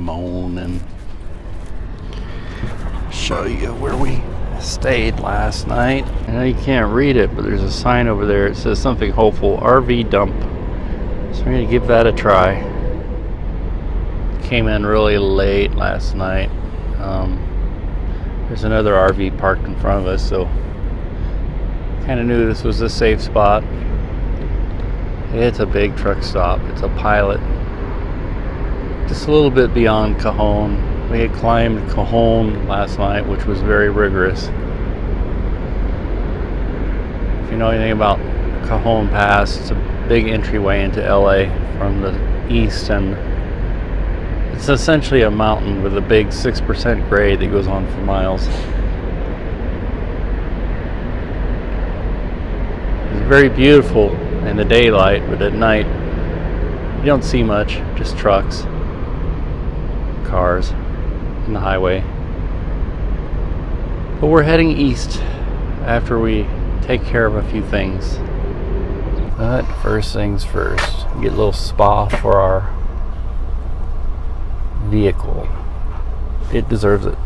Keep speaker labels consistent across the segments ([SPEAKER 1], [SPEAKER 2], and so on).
[SPEAKER 1] moan and show you where we stayed last night. I know you can't read it, but there's a sign over there. It says something hopeful, RV dump. So we're gonna give that a try. Came in really late last night. There's another RV parked in front of us, so kind of knew this was a safe spot. It's a big truck stop. It's a Pilot. Just a little bit beyond Cajon. We had climbed Cajon last night, which was very rigorous. If you know anything about Cajon Pass, it's a big entryway into LA from the east, and it's essentially a mountain with a big 6% grade that goes on for miles. It's very beautiful in the daylight, but at night you don't see much, just trucks, cars, and the highway. But we're heading east after we take care of a few things. But first things first, get a little spa for our vehicle. It deserves it.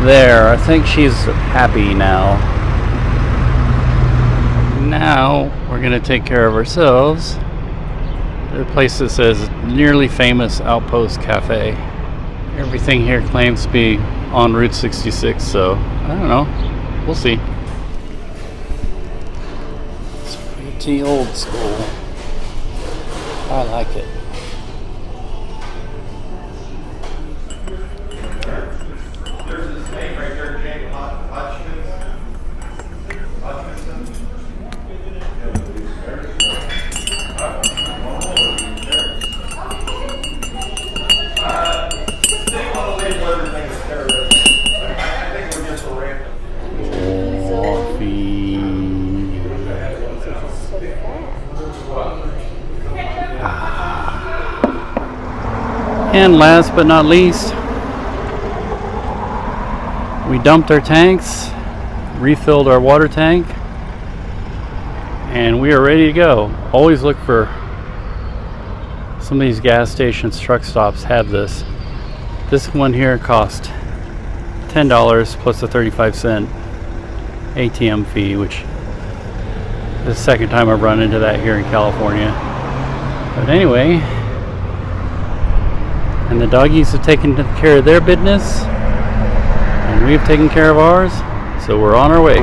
[SPEAKER 1] There, I think she's happy now. Now we're gonna take care of ourselves. The place that says nearly famous Outpost Cafe. Everything here claims to be on Route 66, so I don't know. We'll see. It's pretty old school. I like it. And last but not least, we dumped our tanks, refilled our water tank, and we are ready to go. Always look for some of these gas stations, truck stops have this. This one here cost $10 plus a 35-cent ATM fee, which is the second time I've run into that here in California. But anyway, and the doggies have taken care of their business, and we've taken care of ours, so we're on our way.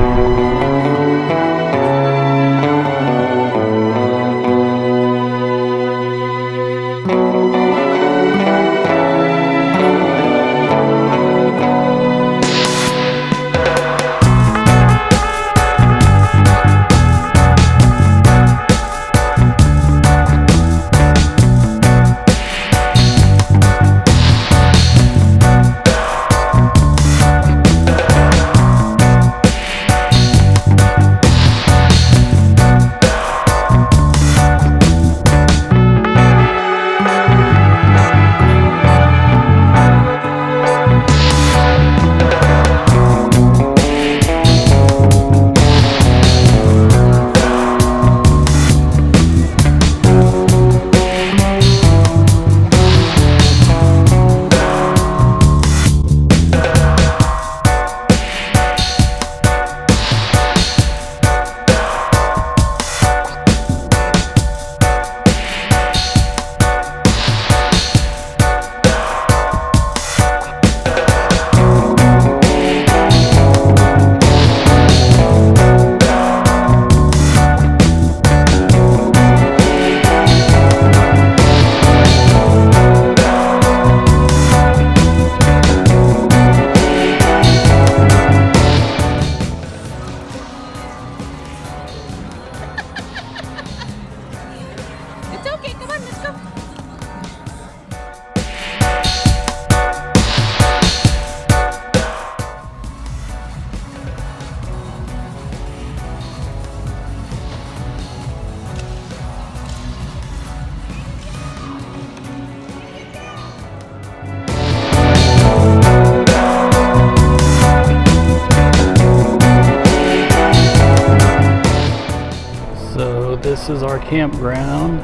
[SPEAKER 1] This is our campground.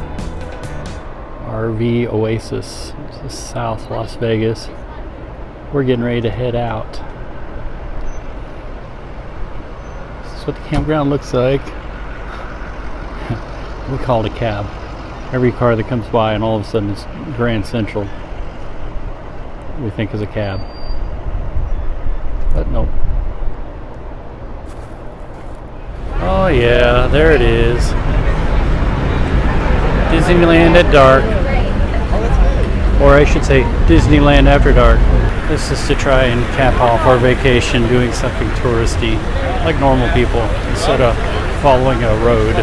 [SPEAKER 1] RV Oasis. This is South Las Vegas. We're getting ready to head out. This is what the campground looks like. We call it a cab. Every car that comes by and all of a sudden it's Grand Central, we think is a cab. But nope. Oh yeah, there it is. Disneyland at dark. Or I should say Disneyland after dark. This is to try and cap off our vacation doing something touristy like normal people instead of following a road.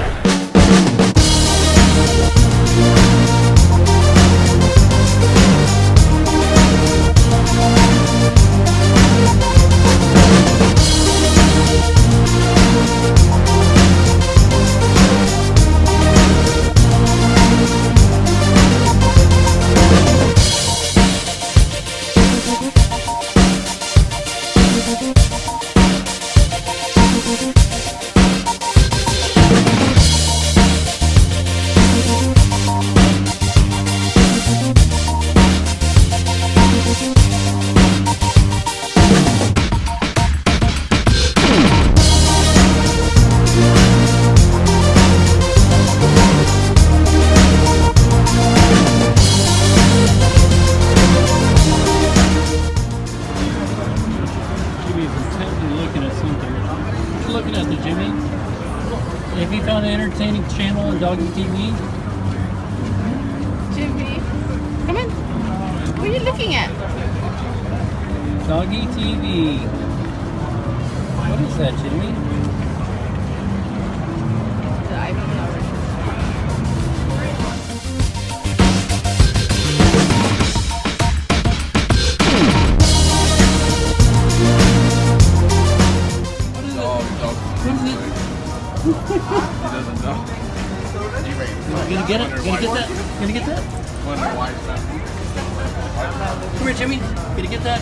[SPEAKER 1] Looking at the Jimmy. Have you found an entertaining channel on Doggy TV?
[SPEAKER 2] Jimmy, come on. What are you looking at?
[SPEAKER 1] Doggy TV. What is that, Jimmy?
[SPEAKER 2] I don't know.
[SPEAKER 3] He doesn't know.
[SPEAKER 1] Gonna get it? Gonna get that? Gonna get that? Come here, Jimmy. Gonna get that?